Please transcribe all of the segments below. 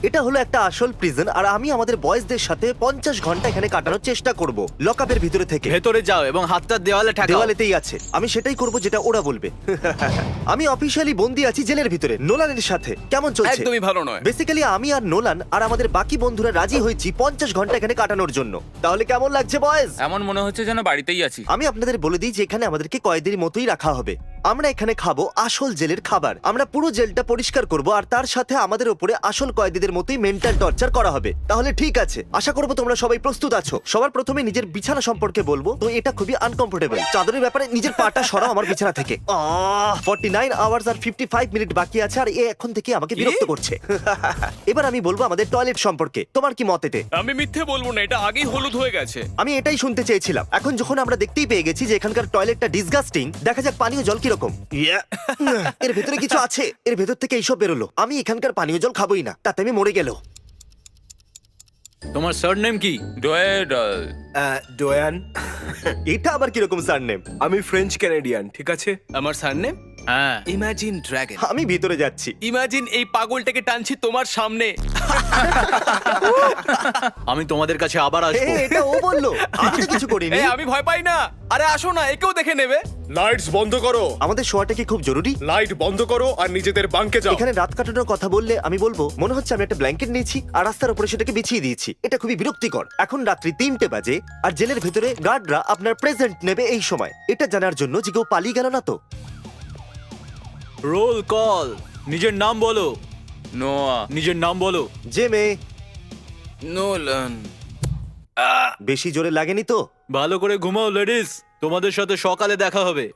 এটা হলো একটা আসল প্রিজন, আর আমি আমাদের বয়েজদের সাথে 50 ঘন্টা এখানে কাটানোর চেষ্টা করব লকআপের ভিতরে থেকে। ভেতরে যাও এবং হাতটা দেওয়ালে ঠেকাও। দেওয়ালেতেই আছে, আমি সেটাই করব যেটা ওরা বলবে। আমি অফিশিয়ালি বন্দি আছি জেলের ভিতরে নোলানের সাথে। কেমন চলছে? একদমই ভালো নয়। বেসিক্যালি আমি আর নোলান আর আমাদের বাকি বন্ধুরা রাজি হয়েছি 50 ঘন্টা এখানে কাটানোর জন্য। তাহলে কেমন লাগছে বয়েজ? এমন মনে হচ্ছে যেন বাড়িতেই আছি। আমি আপনাদের বলে দিই যে এখানে আমাদেরকে কয়েদের মতোই রাখা হবে। আমরা এখানে খাবো আসল জেলের খাবার, আমরা পুরো জেলটা পরিষ্কার করব, আর তার সাথে আমাদের উপরে আসল কয়েদিদের মতোই মেন্টাল টর্চার করা হবে। তাহলে ঠিক আছে, আশা করবো তোমরা সবাই প্রস্তুত আছো। সবার প্রথমে নিজের বিছানা সম্পর্কে বলবো, তো এটা খুবই আনকমফোর্টেবল। চাদরের ব্যাপারে নিজের পাটা সরাও আমার বিছানা থেকে। 49 আওয়ার্স আর 55 মিনিট বাকি আছে, আর এ এখন থেকে আমাকে বিরক্ত করছে। এবার আমি বলবো আমাদের টয়লেট সম্পর্কে, তোমার কি মত এতে? আমি মিথ্যে বলবো না, এটা আগেই হলুদ হয়ে গেছে। আমি এটাই শুনতে চেয়েছিলাম। এখন যখন আমরা দেখতেই পেয়ে গেছি যে এখানকার টয়লেটটা ডিসগাস্টিং, দেখা যাক পানীয় জল কিরকম। এর ভেতরে কিছু আছে, এর ভেতর থেকে এইসব বেরোলো। আমি এখানকার পানীয় জল খাবোই না, তাতে আমি মরে গেল। তোমার সারনেম কি? ডোয়ান। এটা আবার কিরকম সারনেম? আমি ফ্রেঞ্চ ক্যানাডিয়ান, ঠিক আছে? আমার সারনেম হ্যাঁ। Imagine dragon. আমি ভিতরে যাচ্ছি। ইমাজিন এই পাগলটাকে টানছি তোমার সামনে। আমি তোমাদের কাছে আবার এ, আসবো। এটা ও বললো, আমি তো কিছু করিনি। আমি ভয় পাই না। আরে আসো না, একেও দেখে নেবে। লাইটস বন্ধ করো, আমাদের শোয়াটা কি খুব জরুরি? লাইট বন্ধ করো আর নিজেদের বাঙ্কে যাও। এখানে রাত কাটানোর কথা বললে আমি বলবো মনে হচ্ছে আমি একটা ব্ল্যাঙ্কেট নিয়েছি আর রাস্তার উপরে সেটাকে বিছিয়ে দিয়েছি। এটা খুবই বিরক্তিকর। এখন রাত্রি 3টে বাজে আর জেলের ভেতরে গার্ডরা আপনার প্রেজেন্ট নেবে এই সময়। এটা জানার জন্য যে কেউ পালিয়ে গেল না তো। Roll call. নিজের নাম বলো। নোয়া। নিজের নাম বলো। জেমে। নোলান। বেশি জোরে লাগেনি তো? ভালো করে ঘুমাও লেডিস, তোমাদের সাথে সকালে দেখা হবে।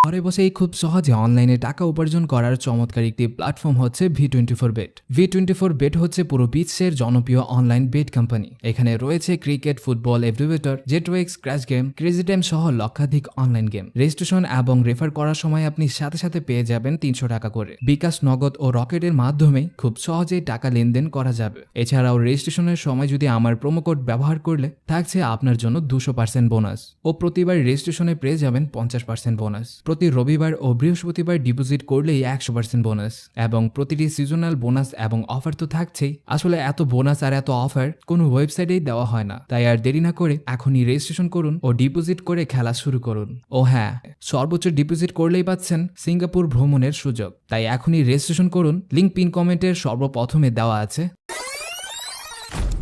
ঘরে বসেই খুব সহজে অনলাইনে টাকা উপার্জন করার চমৎকার একটি প্ল্যাটফর্ম হচ্ছে V24Bet। V24Bet হচ্ছে পুরো বিশ্বের জনপ্রিয় অনলাইন বেট কোম্পানি। এখানে রয়েছে ক্রিকেট, ফুটবল, এভরিওয়েটর, জেটওয়েক্স, ক্র্যাশ গেম, ক্রেজি টাইম সহ লক্ষাধিক অনলাইন গেম। রেজিস্ট্রেশন এবং রেফার করার সময় আপনি সাথে সাথে পেয়ে যাবেন 300 টাকা করে। বিকাশ, নগদ ও রকেটের মাধ্যমে খুব সহজেই টাকা লেনদেন করা যাবে। এছাড়াও রেজিস্ট্রেশনের সময় যদি আমার প্রোমো কোড ব্যবহার করলে থাকছে আপনার জন্য 200% বোনাস, ও প্রতিবার রেজিস্ট্রেশনে পেয়ে যাবেন 50% বোনাস। প্রতি রবিবার ও বৃহস্পতিবার ডিপোজিট করলেই 100% বোনাস, এবং প্রতিটি সিজনাল বোনাস এবং অফার তো থাকছেই। আসলে এত বোনাস আর এত অফার কোনো ওয়েবসাইটেই দেওয়া হয় না। তাই আর দেরি না করে এখনই রেজিস্ট্রেশন করুন ও ডিপোজিট করে খেলা শুরু করুন। ও হ্যাঁ, সর্বোচ্চ ডিপোজিট করলেই পাচ্ছেন সিঙ্গাপুর ভ্রমণের সুযোগ। তাই এখনই রেজিস্ট্রেশন করুন, লিংক পিন কমেন্টের সর্বপ্রথমে দেওয়া আছে।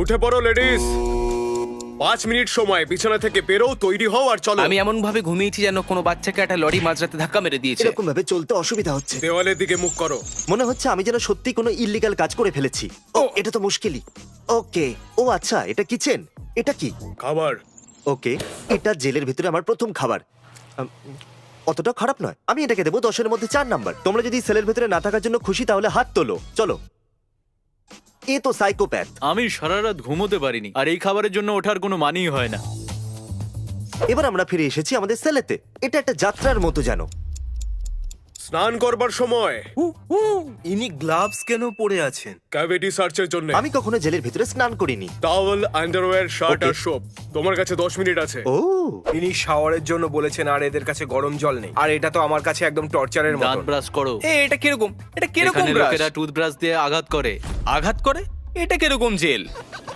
উঠে পড়ো লেডিস, 5 মিনিট সময়, বিছানা থেকে বেরো, তৈরি হও আর চলো। আমি এমন ভাবে ঘুমিয়েছি যেন কোনো বাচ্চাকে একটা লরি মাঝরাতে ধাক্কা মেরে দিয়েছে। এরকম ভাবে চলতে অসুবিধা হচ্ছে। দেওয়ালের দিকে মুখ করো। মনে হচ্ছে আমি যেন সত্যি কোনো ইল্লিগাল কাজ করে ফেলেছি। ও, এটা তো মুশকিলই। ওকে, ও আচ্ছা, এটা কিচেন। এটা কি? খাবার। ওকে, এটা জেলের ভিতরে আমার প্রথম খাবার। অতটা খারাপ নয়। আমি এটাকে দেবো 10-এর মধ্যে 4 নাম্বার। তোমরা যদি সেলের ভিতরে না থাকার জন্য খুশি তাহলে হাত তোলো। চলো। এ তো সাইকোপ্যাথ। আমি সারা রাত ঘুমোতে পারিনি, আর এই খাবারের জন্য ওঠার কোনো মানেই হয় না। এবার আমরা ফিরে এসেছি আমাদের সেলেতে। এটা একটা যাত্রার মতো যেন। স্নান করবার সময়। ইনি গ্লাভস কেন পরে আছেন? ক্যাভিটি সার্চের জন্য। আমি কখনো জেলের ভিতরে স্নান করিনি। Towel, underwear, shirt Okay. আর সোপ। তোমার কাছে 10 মিনিট আছে। ও, ইনি শাওয়ারের জন্য বলেছেন, আর এদের কাছে গরম জল নেই। আর এটা তো আমার কাছে একদম টর্চারের দাঁত মতো। ব্রাশ করো। এটা কিরকম? এটা কিরকম এখানে ব্রাশ? লোকেরা টুথব্রাশ দিয়ে আঘাত করে। আঘাত করে? এটা কিরকম জেল?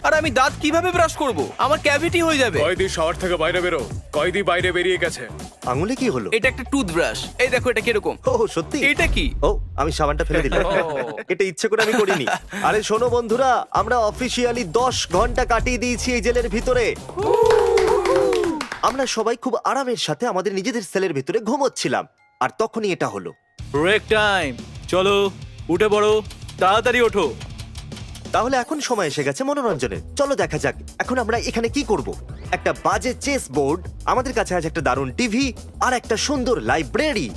আর আমি দাঁত কিভাবে ব্রাশ করব? আমার ক্যাভিটি হয়ে যাবে। কয়েদি শাওয়ার থেকে বাইরে বেরো। কয়েদি বাইরে বেরিয়ে গেছে। আঙুলে কি হলো? এটা একটা টুথব্রাশ। এই দেখো এটা কিরকম। ও সত্যি? এটা কি? ও, আমি সাবানটা ফেলে দিলাম। ও। এটা ইচ্ছে করে আমি করিনি। আরে শোনো বন্ধুরা, আমরা অফিসিয়ালি 10 ঘন্টা কাটিয়ে দিয়েছি এই জেলের ভিতরে। আমরা সবাই খুব আরামের সাথে আমাদের নিজেদের সেলের ভিতরে ঘুমোচ্ছিলাম, আর তখনই এটা হলো। Break time. চলো উঠে পড়ো, তাড়াতাড়ি ওঠো। তাহলে এখন সময় এসে গেছে মনোরঞ্জনের। চলো দেখা যাক এখন আমরা এখানে কি করব। একটা বাজে চেস বোর্ড, আমাদের কাছে আছে একটা দারুণ টিভি, আর একটা সুন্দর লাইব্রেরি।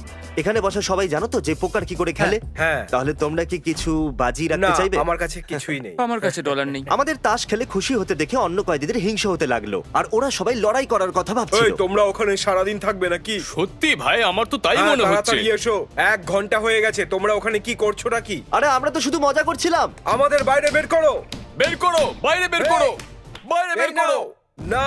এখানে বসা সবাই জানো তো যে পোকার কি করে খেলে? হ্যাঁ। তাহলে তোমরা কি কিছু বাজি না, রাখতে চাইবে? আমার কাছে কিছুই নেই। আমার কাছে ডলার নেই। আমাদের তাস খেলে খুশি হতে দেখে অন্য কয়েদিদের হিংসা হতে লাগলো, আর ওরা সবাই লড়াই করার কথা ভাবছিল। এই, তোমরা ওখানে সারাদিন থাকবে নাকি? সত্যি ভাই, আমার তো তাই হ্যাঁ, মনে হচ্ছে। তাড়াতাড়ি এসো। 1 ঘন্টা হয়ে গেছে, তোমরা ওখানে কি করছো নাকি? আরে আমরা তো শুধু মজা করছিলাম। আমাদের বাইরে বের করো। বের করো, বাইরে বের করো, বাইরে বের এই করো। নাও। না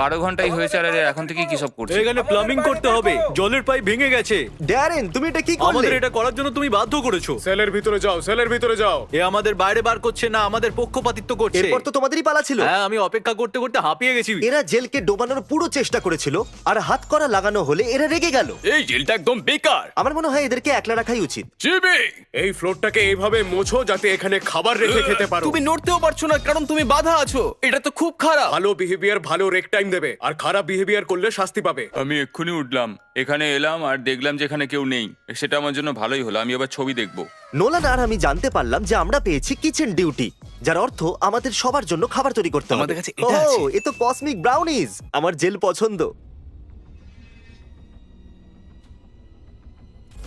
12 ঘন্টাই হয়েছে আর এরা এখন থেকে কি সব করছে? এখানে প্লাম্বিং করতে হবে, জলের পাইপ ভেঙে গেছে। ড্যারেন তুমি এটা কি করলে? আমাদের এটা করার জন্য তুমি বাধ্য করেছো। সেলের ভিতরে যাও, সেলের ভিতরে যাও। এ আমাদের বাইরে বার করছে না, আমাদের পক্ষপাতিত্ব করছে। এরপর তো তোমাদেরই পালা ছিল। হ্যাঁ, আমি অপেক্ষা করতে করতে হাঁপিয়ে গেছি। এরা জেলকে ডোবানোর পুরো চেষ্টা করেছিল আর হাত করা লাগানো হলে এরা রেগে গেল। এই জেলটা একদম বেকার। আমার মনে হয় এদেরকে একলা রাখাই উচিত। জিমি, এই ফ্লোরটাকে এইভাবে মোছো যাতে এখানে খাবার রেখে খেতে পারো। তুমি নড়তেও পারছো না কারণ তুমি বাধা আছো। এটা তো খুব খারাপ। ভালো বিহেভিয়ার ভালো রেক টাইম দেবে, আর খারাপ বিহেভিয়ার করলে শাস্তি পাবে। আমি এক্ষুনি উঠলাম, এখানে এলাম আর দেখলাম যে এখানে কেউ নেই। সেটা আমার জন্য ভালোই হলো, আমি আবার ছবি দেখবো। নোলান আর আমি জানতে পারলাম যে আমরা পেয়েছি কিচেন ডিউটি, যার অর্থ আমাদের সবার জন্য খাবার তৈরি করতে হবে। আমাদের কাছে এটা আছে। এ তো কসমিক ব্রাউনিজ, আমার জেল পছন্দ।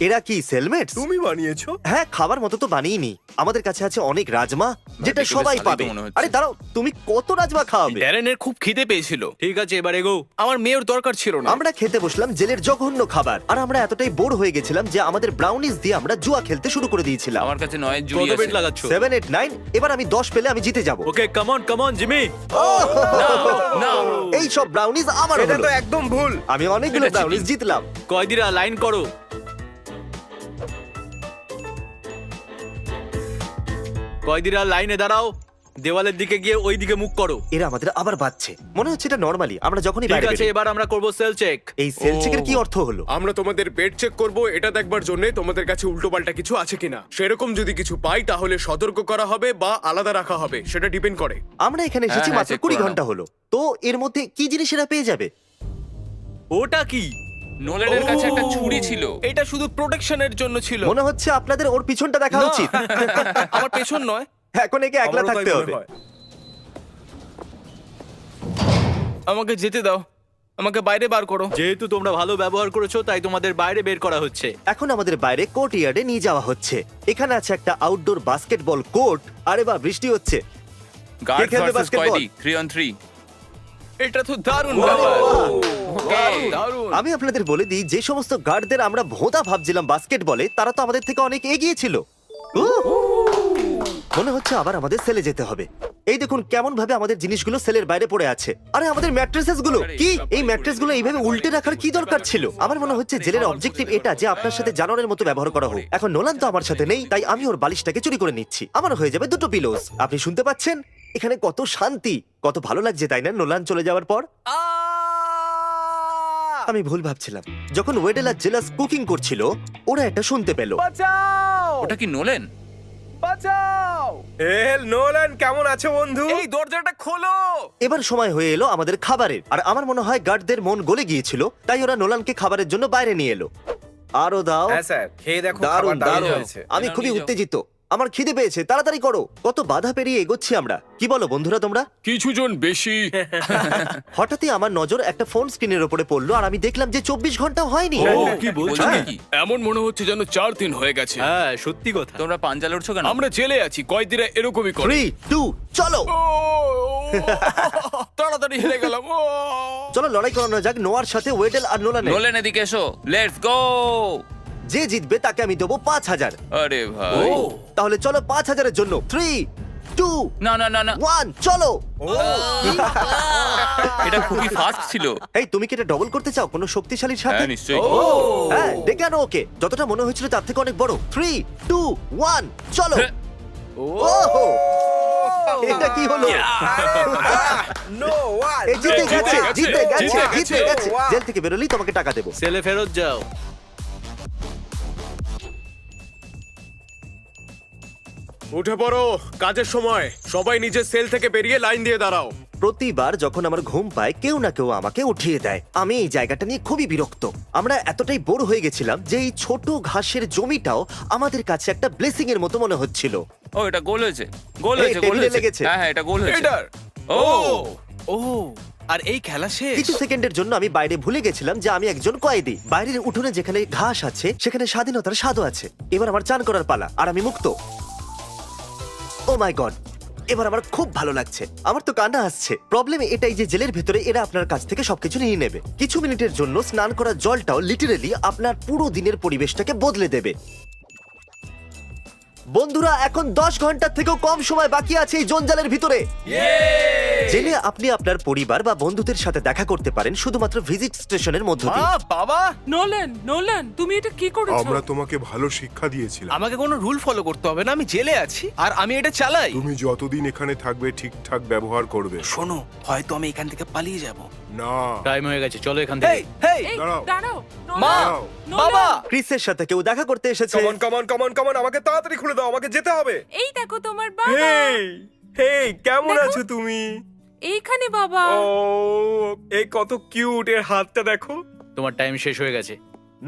এরা কি সেলমেটস? তুমি বানিয়েছো? হ্যাঁ, খাবার মতো তো বানিয়েনি। আমাদের কাছে আছে অনেক রাজমা, যেটা দেখে বেশ সবাই ভালোই তো পাবে। মনে হচ্ছে। আরে দাঁড়াও, তুমি কত রাজমা খাওয়াবে? ড্যারেনের খুব খিদে পেয়েছিল। ঠিক আছে, এবার এগো। আমার মেয়ের দরকার ছিল না। আমরা খেতে বসলাম জেলের জঘন্য খাবার, আর আমরা এতটাই বোর হয়ে গেছিলাম যে আমাদের ব্রাউনিজ দিয়ে আমরা জুয়া খেলতে শুরু করে দিয়েছিলাম। আমার কাছে 9 কত জুড়ি বেট আছে। লাগাচ্ছ? 7, 8, 9, এবার আমি 10 পেলে আমি জিতে যাব। ওকে, কাম অন জিমি। না, এই সব ব্রাউনিজ আমার এটা হলো। তো একদম ভুল। আমি অনেকগুলো এটা ব্রাউনিজ cheating। জিতলাম। কয়দিরা লাইন করো। কয়দিরা লাইনে দাঁড়াও, দেওয়ালের দিকে গিয়ে ওই দিকে মুখ করো। এরা আমাদের আবার বাজছে। মনে হচ্ছে এটা নরমালি, আমরা যখনই ঠিক বাইরে আছে, বেরোই। এবার আমরা করব সেল চেক। এই সেল চেকের কি অর্থ হলো? আমরা তোমাদের বেড চেক করব, এটা দেখবার জন্য তোমাদের কাছে উল্টোপাল্টা কিছু আছে কিনা। সেরকম যদি কিছু পাই তাহলে সতর্ক করা হবে বা আলাদা রাখা হবে, সেটা ডিপেন্ড করে। আমরা এখানে এসেছি হ্যাঁ, মাত্র check 20 করে নাও। ঘন্টা হলো, তো এর মধ্যে কি জিনিস এরা পেয়ে যাবে? ওটা কি? নোলানের কাছে একটা ছুরি ছিল। এটা শুধু প্রোটেকশনের জন্য ছিল। মনে হচ্ছে আপনাদের ওর পিছনটা দেখা না। উচিত। আমার পেছন নয়। এখন একে একলা আমারও তাই থাকতে মনে হবে। হয়। আমাকে যেতে দাও। আমাকে বাইরে বার করো। যেহেতু তোমরা ভালো ব্যবহার করেছো তাই তোমাদের বাইরে বের করা হচ্ছে। এখন আমাদের বাইরে কোর্ট ইয়ার্ডে নিয়ে যাওয়া হচ্ছে। এখানে আছে একটা আউটডোর বাস্কেটবল কোর্ট। আরে বাহ, বৃষ্টি হচ্ছে। গার্ড খেলবে ভার্সেস basketball? কয়েদি 3 on 3। এটা তো দারুণ Wow! ব্যাপার। Okay. দারুণ। আমি আপনাদের বলে দিই, যে সমস্ত গার্ডদের আমরা ভোঁতা ভাবছিলাম বাস্কেটবলে, তারা তো আমাদের থেকে অনেক এগিয়ে ছিল। মনে হচ্ছে আবার আমাদের সেলে যেতে হবে। এই দেখুন কেমন ভাবে আমাদের জিনিসগুলো সেলের বাইরে পড়ে আছে। আরে আমাদের ম্যাট্রেসেস গুলো কি? এই ম্যাট্রেস গুলো এইভাবে উল্টে রাখার কি দরকার ছিল? আমার মনে হচ্ছে জেলের অবজেক্টিভ এটা যে আপনার সাথে জানোয়ারের মতো ব্যবহার করা হোক। এখন নোলান তো আমার সাথে নেই, তাই আমি ওর বালিশটাকে চুরি করে নিচ্ছি। আমার হয়ে যাবে 2 পিলোস। আপনি শুনতে পাচ্ছেন? এখানে কত শান্তি, কত ভালো লাগছে, তাই না? নোলান চলে যাওয়ার পর আমি ভুল ভাবছিলাম। যখন ওয়েডেল আর জেলাস কুকিং করছিল, ওরা এটা শুনতে পেল। বাঁচাও! ওটা কি নোলেন? বাঁচাও! নোলান কেমন আছো বন্ধু? এই দরজাটা খোলো। এবার সময় হয়ে এলো আমাদের খাবারের, আর আমার মনে হয় গার্ডদের মন গলে গিয়েছিল, তাই ওরা নোলানকে খাবারের জন্য বাইরে নিয়ে এলো। আরো দাও। হ্যাঁ স্যার, খেয়ে দেখো, দারুণ খাবার দারুণ দারুণ। হয়েছে। আমি নাও, খুবই নিয়ে যাও। উত্তেজিত। আমার খিদে পেয়েছে, তাড়াতাড়ি করো। কত বাধা পেরিয়ে এগোচ্ছি আমরা। কি বলো বন্ধুরা তোমরা? কিছুজন বেশি। হঠাৎই আমার নজর একটা ফোন স্ক্রিনের উপরে পড়লো, আর আমি দেখলাম যে 24 ঘন্টাও হয়নি। ও, কি বলছো বলছো কি? কি? এমন মনে হচ্ছে যেন 4 দিন হয়ে গেছে। হ্যাঁ, সত্যি কথা। তোমরা পাঞ্জা লড়ছো কেন? আমরা জেলে আছি, কয়েদিরা এরকমই করে। 3, 2, চলো। ও, তাড়াতাড়ি হেরে গেলাম। ও, চলো লড়াই করানো যাক নোয়ার সাথে ওয়েডেল আর নোলানের। নোলেন এদিকে এসো, লেটস গো। যে জিতবে তাকে আমি দেবো 5000। আরে ভাই, তাহলে চলো 5000 এর জন্য 3, 2, না না না না, 1, চলো। এটা খুবই ফাস্ট ছিল। এই তুমি কি এটা ডবল করতে চাও কোনো শক্তিশালীর সাথে? হ্যাঁ নিশ্চয়ই। হ্যাঁ, ডেকে আনো ওকে। যতটা মনে হয়েছিল তার থেকে অনেক বড়। 3, 2, 1, চলো। হ্যাঁ। ওহো! এটা কি হলো? নোলান এই জিতে গেছে, জিতে গেছে, জিতে গেছে। জিতে গেছে। Wow! জেল থেকে বেরোলেই তোমাকে টাকা দেবো। সেলে ফেরত যাও। উঠে পড়ো, কাজের সময়। সবাই নিজের সেল থেকে বেরিয়ে লাইন দিয়ে দাঁড়াও। প্রতিবার যখন আমার ঘুম পায় কেউ না কেউ আমাকে উঠিয়ে দেয়। আমি এই জায়গাটা নিয়ে খুবই বিরক্ত। আমরা এতটাই বোর হয়ে গেছিলাম যে এই ছোট ঘাসের জমিটাও আমাদের কাছে একটা ব্লেসিং এর মতো মনে হচ্ছিল। ও এটা গোল হয়েছে, গোল এই, হয়েছে, গোল টেবিলে হয়েছে। লেগেছে। হ্যাঁ হ্যাঁ, এটা গোল হয়েছে। এটার। ও ও, আর এই খেলা শেষ। কিছু সেকেন্ডের জন্য আমি বাইরে ভুলে গেছিলাম যে আমি একজন কয়েদি। বাইরের উঠোনে যেখানে ঘাস আছে সেখানে স্বাধীনতার স্বাদও আছে। এবার আমার চান করার পালা, আর আমি মুক্ত। ও মাই গড, এবার আমার খুব ভালো লাগছে। আমার তো কান্না আসছে। প্রবলেম এটাই যে জেলের ভেতরে এরা আপনার কাছ থেকে সবকিছু নিয়ে নেবে। কিছু মিনিটের জন্য স্নান করার জলটাও লিটারেলি আপনার পুরো দিনের পরিবেশটাকে বদলে দেবে। বন্ধুরা এখন 10 ঘন্টার থেকেও কম সময় বাকি আছে এই জঞ্জালের ভিতরে। জেলে আপনি আপনার পরিবার বা বন্ধুদের সাথে দেখা করতে পারেন শুধুমাত্র ভিজিট স্টেশনের মধ্য দিয়ে। বাবা, নোলান তুমি এটা কি করেছো? আমরা তোমাকে ভালো শিক্ষা দিয়েছিলাম। আমাকে কোনো রুল ফলো করতে হবে না, আমি জেলে আছি আর আমি এটা চালাই। তুমি যতদিন এখানে থাকবে ঠিকঠাক ব্যবহার করবে। শোনো, হয়তো আমি এখান থেকে পালিয়ে যাব। না, টাইম হয়ে গেছে, চলো এখান হেই থেকে। হেই, এই দাঁড়াও। দাঁড়াও মা, দাঁড়াও। বাবা, ক্রিসের সাথে কেউ দেখা করতে এসেছে। কমন আমাকে তাড়াতাড়ি খুলে দাও, আমাকে যেতে হবে। এই দেখো তোমার বাবা হেই কেমন দেখো। আছো তুমি? এইখানে বাবা। ও এই কত কিউট, এর হাতটা দেখো। তোমার টাইম শেষ হয়ে গেছে,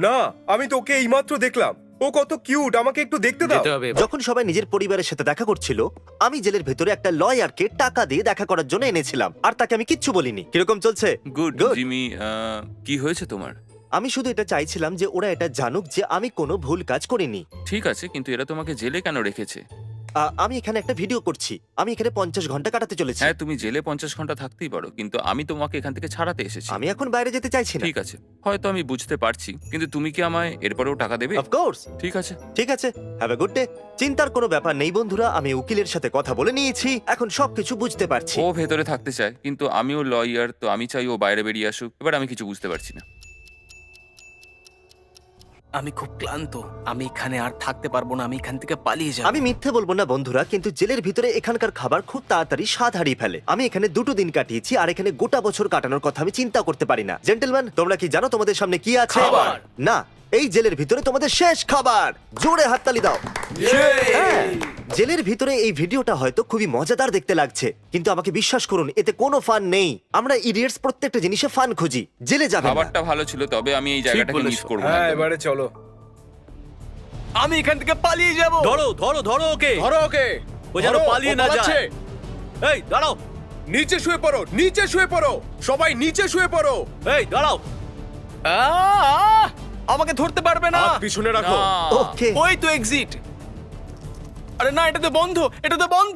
না, আমি তো ওকে এইমাত্র দেখলাম। ও কত কিউট, আমাকে একটু দেখতে দাও। যেতে হবে। যখন সবাই নিজের পরিবারের সাথে দেখা করছিল, আমি জেলের ভেতরে একটা লয়ারকে টাকা দিয়ে দেখা করার জন্য এনেছিলাম, আর তাকে আমি কিচ্ছু বলিনি। কিরকম চলছে? Good Good. জিমি, কি হয়েছে তোমার? আমি শুধু এটা চাইছিলাম যে ওরা এটা জানুক যে আমি কোনো ভুল কাজ করিনি। ঠিক আছে, কিন্তু এরা তোমাকে জেলে কেন রেখেছে? আমি এখানে একটা ভিডিও করছি, আমি এখানে 50 ঘন্টা কাটাতে চলেছি। হ্যাঁ, তুমি জেলে 50 ঘন্টা থাকতেই পারো, কিন্তু আমি তোমাকে এখান থেকে ছাড়াতে এসেছি। আমি এখন বাইরে যেতে চাইছি না। ঠিক আছে, হয়তো আমি বুঝতে পারছি, কিন্তু তুমি কি আমায় এরপরেও টাকা দেবে? Of course. ঠিক আছে। ঠিক আছে, হ্যাভ এ গুড ডে। চিন্তার কোনো ব্যাপার নেই বন্ধুরা, আমি উকিলের সাথে কথা বলে নিয়েছি, এখন সবকিছু বুঝতে পারছি। ও ভেতরে থাকতে চায়, কিন্তু আমিও লয়ার, তো আমি চাই ও বাইরে বেরিয়ে আসুক। এবার আমি কিছু বুঝতে পারছি না। আমি খুব ক্লান্ত, আমি এখানে আর থাকতে পারবো না, আমি এখান থেকে পালিয়ে যাব। আমি মিথ্যে বলবো না বন্ধুরা, কিন্তু জেলের ভিতরে এখানকার খাবার খুব তাড়াতাড়ি স্বাদ হারিয়ে ফেলে। আমি এখানে 2 দিন কাটিয়েছি, আর এখানে গোটা বছর কাটানোর কথা আমি চিন্তা করতে পারি না। জেন্টলম্যান, তোমরা কি জানো তোমাদের সামনে কি আছে? খাবার। না, এই জেলের ভিতরে তোমাদের শেষ খাবার। জোরে হাততালি দাও। হ্যাঁ, জেলের ভিতরে এই ভিডিওটা হয়তো খুবই মজাদার দেখতে লাগছে, কিন্তু আমাকে বিশ্বাস করুন, এতে কোনো ফান নেই। আমরা ইডিয়টস প্রত্যেকটা জিনিসে ফান খুঁজি। জেলে যাবে না। খাবারটা ভালো ছিল, তবে আমি এই জায়গাটাকে বলেছো। মিস করবো না হ্যাঁ, একদম। এবারে চলো। আমি এখান থেকে পালিয়ে যাব। ধরো ধরো ধরো ওকে, ধরো ওকে। ও যেন ধরো, পালিয়ে ও না পালাচ্ছে। যায়। এই দাঁড়াও, নিচে শুয়ে পড়ো, নিচে শুয়ে পড়ো, সবাই নিচে শুয়ে পড়ো। এই দাঁড়াও। আমাকে ধরতে পারবে না। হাত পিছনে রাখো। না। ওকে, ওই তো এক্সিট। আরে না, এটা তো বন্ধ, এটা তো বন্ধ।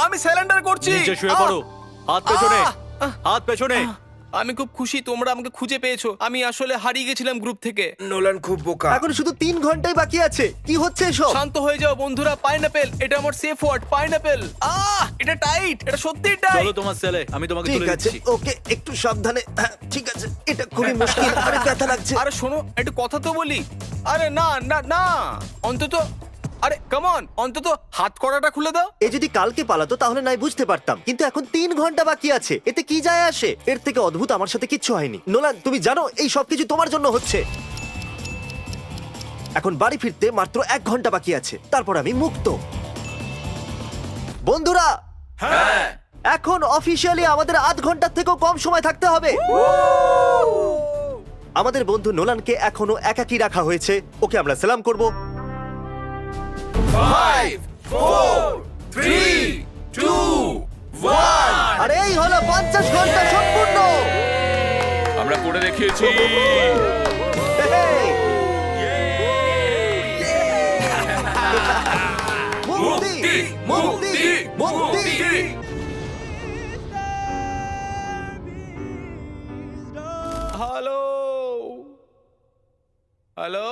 আমি স্যালেন্ডার করছি। নিচে শুয়ে পড়ো, হাত পেছনে, আহ! হাত পেছনে। আমি খুব খুশি তোমরা আমাকে খুঁজে পেয়েছো। আমি আসলে হারিয়ে গেছিলাম গ্রুপ থেকে। নোলান খুব বোকা। এখন শুধু 3 ঘন্টাই বাকি আছে। কি হচ্ছে এসব? শান্ত হয়ে যাও বন্ধুরা। পাইনাপেল, এটা আমার সেফ ওয়ার্ড। পাইনাপেল। এটা টাইট, এটা সত্যি টাইট। চলো তোমার সেলে, আমি তোমাকে ঠিক তুলে আছে, দিচ্ছি। ওকে, একটু সাবধানে। হ্যাঁ, ঠিক আছে, এটা খুবই মুশকিল, আরে ব্যথা লাগছে। আরে শোনো, একটু কথা তো বলি। আরে না না না, অন্তত আরে কাম অন, অন্তত হাত কড়াটা খুলে দাও। এ যদি কালকে পালাতো তাহলে নাই বুঝতে পারতাম, কিন্তু এখন 3 ঘন্টা বাকি আছে, এতে কি যায় আসে? এর থেকে অদ্ভুত আমার সাথে কিচ্ছু হয়নি। নোলান, তুমি জানো এই সবকিছু তোমার জন্য হচ্ছে। এখন বাড়ি ফিরতে মাত্র 1 ঘন্টা বাকি আছে, তারপর আমি মুক্ত। বন্ধুরা, হ্যাঁ। এখন অফিসিয়ালি আমাদের 8 ঘন্টার থেকেও কম সময় থাকতে হবে। আমাদের বন্ধু নোলানকে এখনো একাকী রাখা হয়েছে, ওকে আমরা সালাম করব। 5, 4, 3, 2, 1। আর এই হলো 50 ঘন্টা সম্পূর্ণ। আমরা করে দেখিয়েছি। Hey! মুক্তি, মুক্তি, মুক্তি। Hello hello